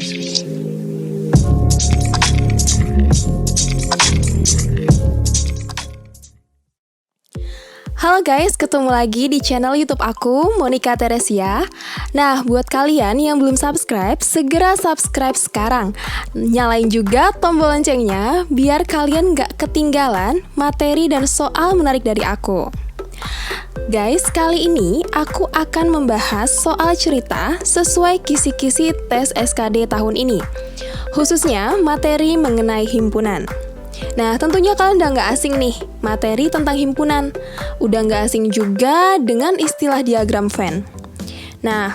Halo guys, ketemu lagi di channel YouTube aku, Monica Teresia. Nah, buat kalian yang belum subscribe, segera subscribe sekarang. Nyalain juga tombol loncengnya, biar kalian gak ketinggalan materi dan soal menarik dari aku. Guys, kali ini aku akan membahas soal cerita sesuai kisi-kisi tes SKD tahun ini. Khususnya materi mengenai himpunan. Nah, tentunya kalian udah nggak asing nih materi tentang himpunan. Udah nggak asing juga dengan istilah diagram Venn. Nah,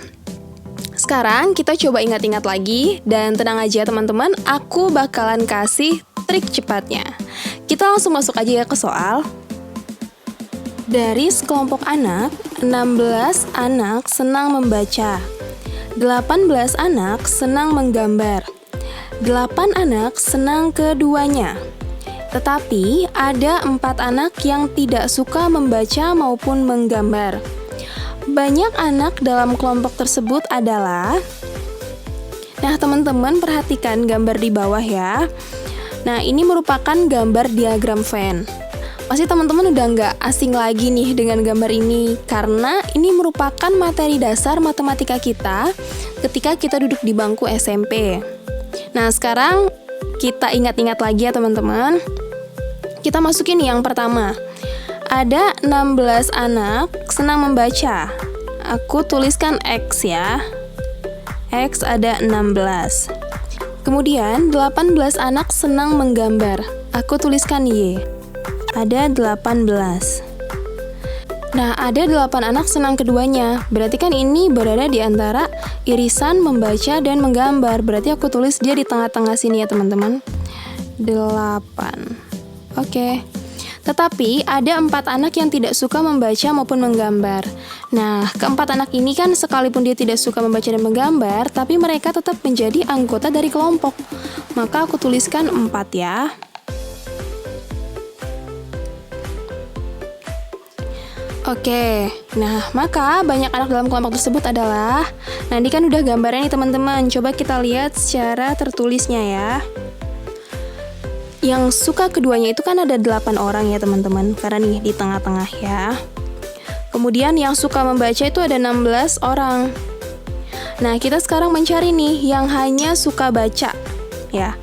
sekarang kita coba ingat-ingat lagi. Dan tenang aja teman-teman, aku bakalan kasih trik cepatnya. Kita langsung masuk aja ya ke soal. Dari sekelompok anak, 16 anak senang membaca, 18 anak senang menggambar, 8 anak senang keduanya. Tetapi ada 4 anak yang tidak suka membaca maupun menggambar. Banyak anak dalam kelompok tersebut adalah... Nah, teman-teman perhatikan gambar di bawah ya. Nah, ini merupakan gambar diagram Venn. Pasti teman-teman udah nggak asing lagi nih dengan gambar ini, karena ini merupakan materi dasar matematika kita ketika kita duduk di bangku SMP. Nah, sekarang kita ingat-ingat lagi ya teman-teman. Kita masukin yang pertama. Ada 16 anak senang membaca. Aku tuliskan X ya. X ada 16. Kemudian 18 anak senang menggambar. Aku tuliskan Y. Ada 18. Nah, ada 8 anak senang keduanya. Berarti kan ini berada di antara irisan membaca dan menggambar. Berarti aku tulis dia di tengah-tengah sini ya teman-teman. 8. Oke. Tetapi ada 4 anak yang tidak suka membaca maupun menggambar. Nah, keempat anak ini kan sekalipun dia tidak suka membaca dan menggambar, tapi mereka tetap menjadi anggota dari kelompok. Maka aku tuliskan 4 ya. Oke, nah maka banyak anak dalam kelompok tersebut adalah... Nah, ini kan udah gambarnya nih teman-teman. Coba kita lihat secara tertulisnya ya. Yang suka keduanya itu kan ada 8 orang ya teman-teman, karena nih di tengah-tengah ya. Kemudian yang suka membaca itu ada 16 orang. Nah, kita sekarang mencari nih yang hanya suka baca ya.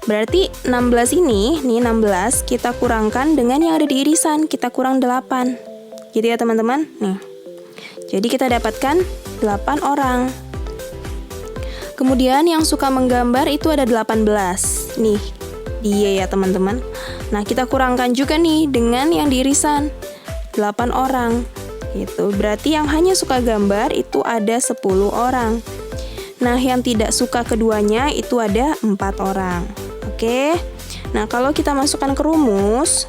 Berarti 16 ini, nih 16 kita kurangkan dengan yang ada di irisan, kita kurang 8. Gitu ya teman-teman. Nih. Jadi kita dapatkan 8 orang. Kemudian yang suka menggambar itu ada 18. Nih, dia ya teman-teman. Nah, kita kurangkan juga nih dengan yang di irisan, 8 orang. Gitu. Berarti yang hanya suka gambar itu ada 10 orang. Nah, yang tidak suka keduanya itu ada 4 orang. Oke. Nah, kalau kita masukkan ke rumus,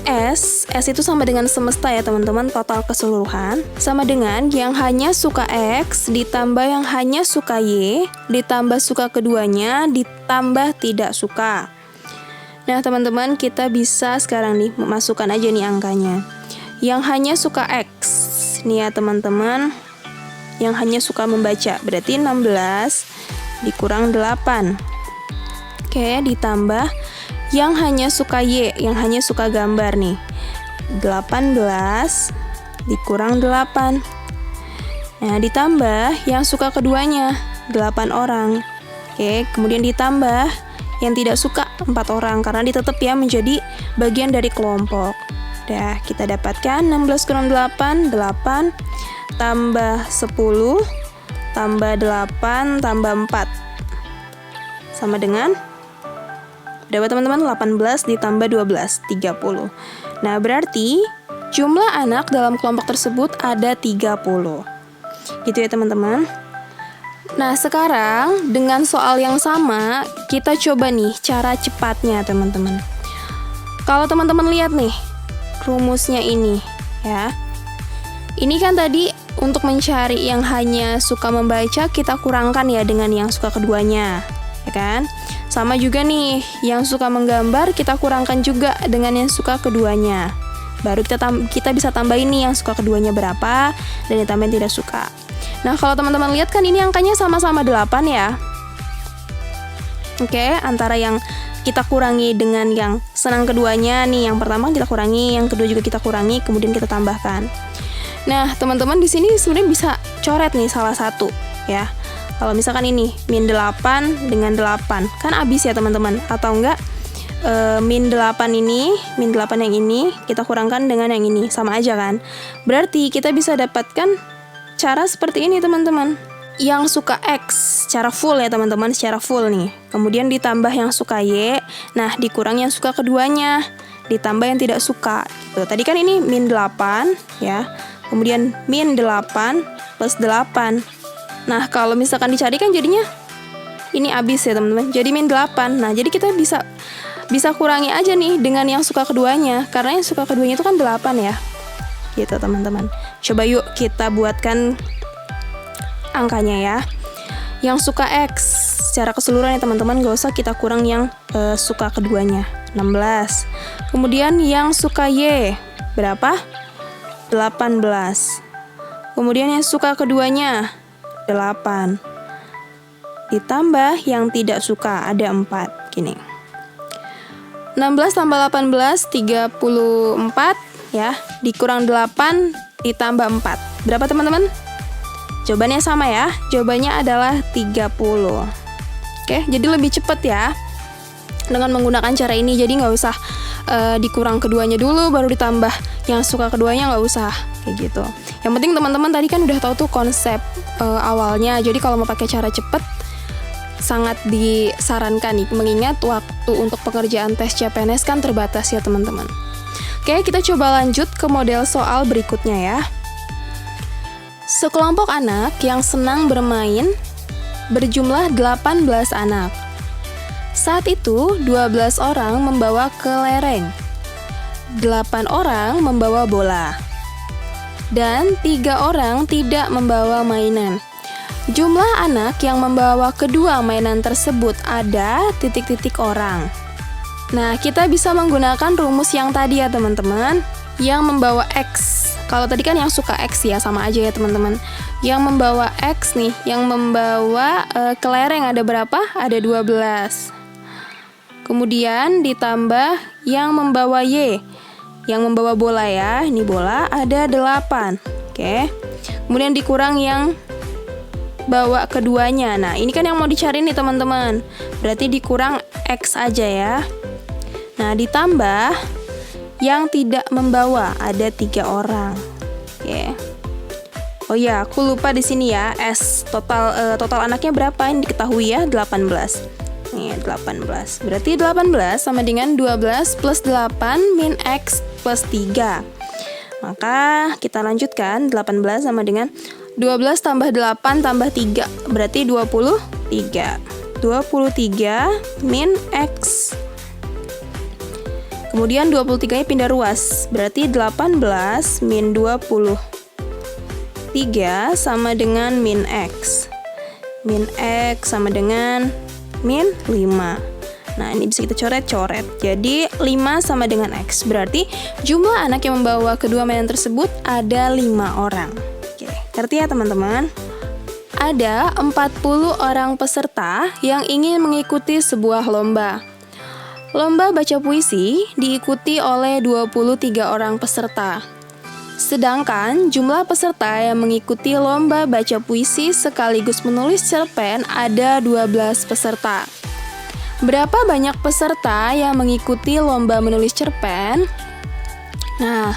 S itu sama dengan semesta ya teman-teman, total keseluruhan, sama dengan yang hanya suka X ditambah yang hanya suka Y, ditambah suka keduanya, ditambah tidak suka. Nah teman-teman, kita bisa sekarang nih masukkan aja nih angkanya. Yang hanya suka X, nih ya teman-teman, yang hanya suka membaca, berarti 16 dikurang 8. Oke, ditambah yang hanya suka Y, yang hanya suka gambar nih, 18 dikurang 8. Nah, ditambah yang suka keduanya, 8 orang. Oke, kemudian ditambah yang tidak suka 4 orang, karena ditetep ya menjadi bagian dari kelompok. Dah, kita dapatkan 16 kurang 8, 8, tambah 10, tambah 8, tambah 4. Sama dengan... Dapat teman-teman 18 ditambah 12, 30. Nah, berarti jumlah anak dalam kelompok tersebut ada 30. Gitu ya teman-teman. Nah, sekarang dengan soal yang sama, kita coba nih cara cepatnya teman-teman. Kalau teman-teman lihat nih rumusnya ini ya. Ini kan tadi untuk mencari yang hanya suka membaca, kita kurangkan ya dengan yang suka keduanya, ya kan? Sama juga nih, yang suka menggambar kita kurangkan juga dengan yang suka keduanya. Baru kita bisa tambahin nih yang suka keduanya berapa dan yang tambahin tidak suka. Nah, kalau teman-teman lihat kan ini angkanya sama-sama 8 ya. Oke, antara yang kita kurangi dengan yang senang keduanya nih. Yang pertama kita kurangi, yang kedua juga kita kurangi, kemudian kita tambahkan. Nah, teman-teman di sini sebenarnya bisa coret nih salah satu ya. Kalau misalkan ini min 8 dengan 8, kan habis ya teman-teman. Atau enggak min 8 ini, min 8 yang ini kita kurangkan dengan yang ini, sama aja kan. Berarti kita bisa dapatkan cara seperti ini teman-teman. Yang suka X secara full ya teman-teman, secara full nih. Kemudian ditambah yang suka Y, nah dikurang yang suka keduanya, ditambah yang tidak suka gitu. Tadi kan ini min 8 ya. Kemudian min 8 plus 8. Nah, kalau misalkan dicari kan jadinya ini habis ya teman-teman. Jadi min 8. Nah, jadi kita bisa kurangi aja nih dengan yang suka keduanya, karena yang suka keduanya itu kan 8 ya. Gitu teman-teman. Coba yuk kita buatkan angkanya ya. Yang suka X secara keseluruhan ya teman-teman, gak usah kita kurang yang suka keduanya, 16. Kemudian yang suka Y berapa? 18. Kemudian yang suka keduanya 8. Ditambah yang tidak suka ada 4 gini. 16 tambah 18 34 ya, dikurang 8 ditambah 4. Berapa teman-teman? Jawabannya sama ya. Jawabannya adalah 30. Oke, jadi lebih cepat ya dengan menggunakan cara ini. Jadi nggak usah dikurang keduanya dulu baru ditambah yang suka keduanya, nggak usah kayak gitu. Yang penting teman-teman tadi kan udah tahu tuh konsep awalnya. Jadi kalau mau pakai cara cepat sangat disarankan nih, mengingat waktu untuk pengerjaan tes CPNS kan terbatas ya teman-teman. Oke, kita coba lanjut ke model soal berikutnya ya. Sekelompok anak yang senang bermain berjumlah 18 anak. Saat itu 12 orang membawa kelereng, 8 orang membawa bola, dan 3 orang tidak membawa mainan. Jumlah anak yang membawa kedua mainan tersebut ada titik-titik orang. Nah, kita bisa menggunakan rumus yang tadi ya teman-teman, yang membawa X. Kalau tadi kan yang suka X ya, sama aja ya teman-teman. Yang membawa X nih, yang membawa kelereng ada berapa? Ada 12. Kemudian ditambah yang membawa Y, yang membawa bola ya, ini bola ada 8. Oke. Kemudian dikurang yang bawa keduanya. Nah, ini kan yang mau dicari nih teman-teman. Berarti dikurang X aja ya. Nah, ditambah yang tidak membawa ada 3 orang. Oke. Oh ya, aku lupa di sini ya. S total anaknya berapa? Ini diketahui ya, 18. Nih, 18. Berarti 18 sama dengan 12 plus 8 min X plus 3. Maka kita lanjutkan, 18 sama dengan 12 tambah 8 tambah 3. Berarti 23. 23 min X. Kemudian 23-nya pindah ruas. Berarti 18 min 23 sama dengan min X. Min X sama dengan min 5. Nah, ini bisa kita coret-coret. Jadi 5 sama dengan X. Berarti jumlah anak yang membawa kedua mainan tersebut ada 5 orang. Oke, ngerti ya teman-teman? Ada 40 orang peserta yang ingin mengikuti sebuah lomba. Lomba baca puisi diikuti oleh 23 orang peserta. Sedangkan jumlah peserta yang mengikuti lomba baca puisi sekaligus menulis cerpen ada 12 peserta. Berapa banyak peserta yang mengikuti lomba menulis cerpen? Nah,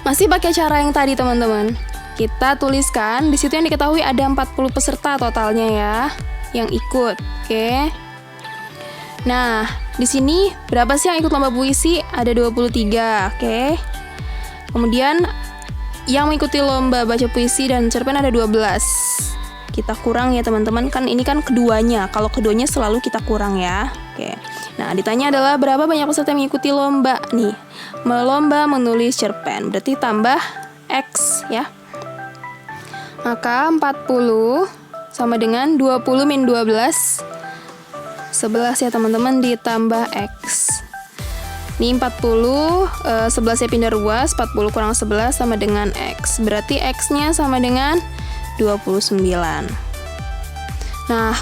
masih pakai cara yang tadi teman-teman. Kita tuliskan, di situ yang diketahui ada 40 peserta totalnya ya, yang ikut. Oke. Nah, di sini berapa sih yang ikut lomba puisi? Ada 23, oke. Kemudian yang mengikuti lomba baca puisi dan cerpen ada 12. Kita kurang ya teman-teman, kan ini kan keduanya. Kalau keduanya selalu kita kurang ya. Oke. Nah, ditanya adalah berapa banyak peserta yang mengikuti lomba nih? Lomba menulis cerpen. Berarti tambah X ya. Maka 40 sama dengan 20 min 12. 11 ya teman-teman, ditambah X. Ini 40, 11 ya pindah ruas, 40 kurang 11 sama dengan X. Berarti X-nya sama dengan 29. Nah,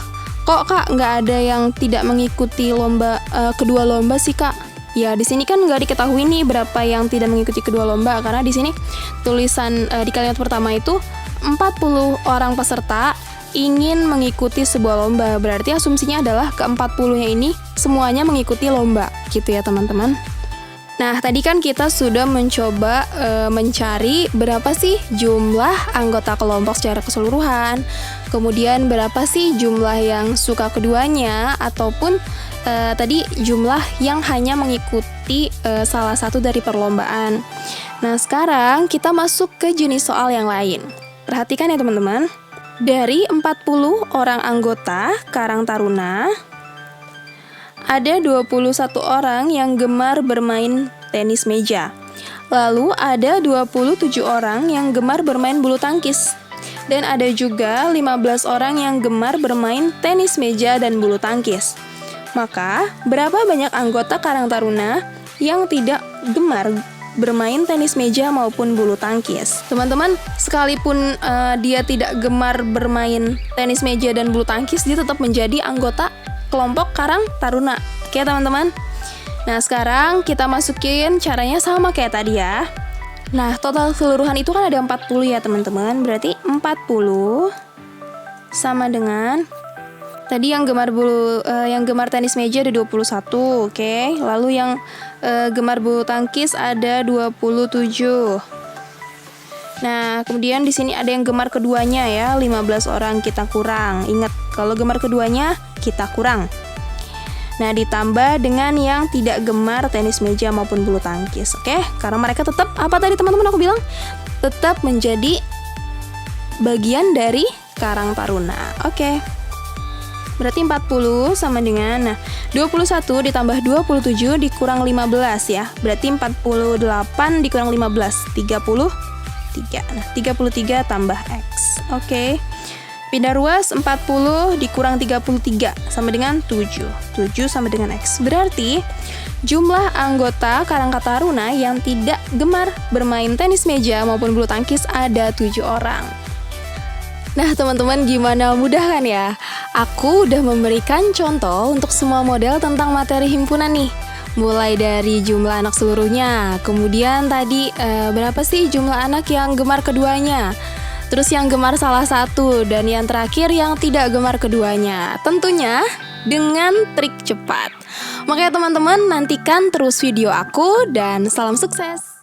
Kok Kak nggak ada yang tidak mengikuti lomba kedua lomba sih Kak? Ya di sini kan nggak diketahui nih berapa yang tidak mengikuti kedua lomba, karena di sini tulisan di kalimat pertama itu 40 orang peserta ingin mengikuti sebuah lomba. Berarti asumsinya adalah ke-40-nya ini semuanya mengikuti lomba gitu ya teman-teman. Nah, tadi kan kita sudah mencoba mencari berapa sih jumlah anggota kelompok secara keseluruhan. Kemudian berapa sih jumlah yang suka keduanya, ataupun tadi jumlah yang hanya mengikuti salah satu dari perlombaan. Nah, sekarang kita masuk ke jenis soal yang lain. Perhatikan ya teman-teman. Dari 40 orang anggota Karang Taruna, ada 21 orang yang gemar bermain tenis meja. Lalu ada 27 orang yang gemar bermain bulu tangkis. Dan ada juga 15 orang yang gemar bermain tenis meja dan bulu tangkis. Maka, berapa banyak anggota Karang Taruna yang tidak gemar bermain tenis meja maupun bulu tangkis? Teman-teman, sekalipun dia tidak gemar bermain tenis meja dan bulu tangkis, dia tetap menjadi anggota kelompok Karang Taruna. Oke teman-teman. Nah sekarang kita masukin caranya sama kayak tadi ya. Nah total keseluruhan itu kan ada 40 ya teman-teman. Berarti 40 sama dengan tadi yang gemar tenis meja ada 21, oke. Lalu yang gemar bulu tangkis ada 27. Nah, kemudian di sini ada yang gemar keduanya ya, 15 orang kita kurang. Ingat, kalau gemar keduanya kita kurang. Nah, ditambah dengan yang tidak gemar tenis meja maupun bulu tangkis, oke? Karena mereka tetap, apa tadi teman-teman aku bilang? Tetap menjadi bagian dari Karang Taruna, oke. Berarti 40 sama dengan, nah 21 ditambah 27 dikurang 15 ya. Berarti 48 dikurang 15, 33. Nah, 33 tambah X. Oke. Pindah ruas, 40 dikurang 33 sama dengan 7. 7 sama dengan X. Berarti jumlah anggota Karang Taruna yang tidak gemar bermain tenis meja maupun bulu tangkis ada 7 orang. Nah teman-teman, gimana, mudah kan ya? Aku udah memberikan contoh untuk semua model tentang materi himpunan nih. Mulai dari jumlah anak seluruhnya, kemudian tadi berapa sih jumlah anak yang gemar keduanya, terus yang gemar salah satu, dan yang terakhir yang tidak gemar keduanya. Tentunya dengan trik cepat. Makanya teman-teman nantikan terus video aku dan salam sukses.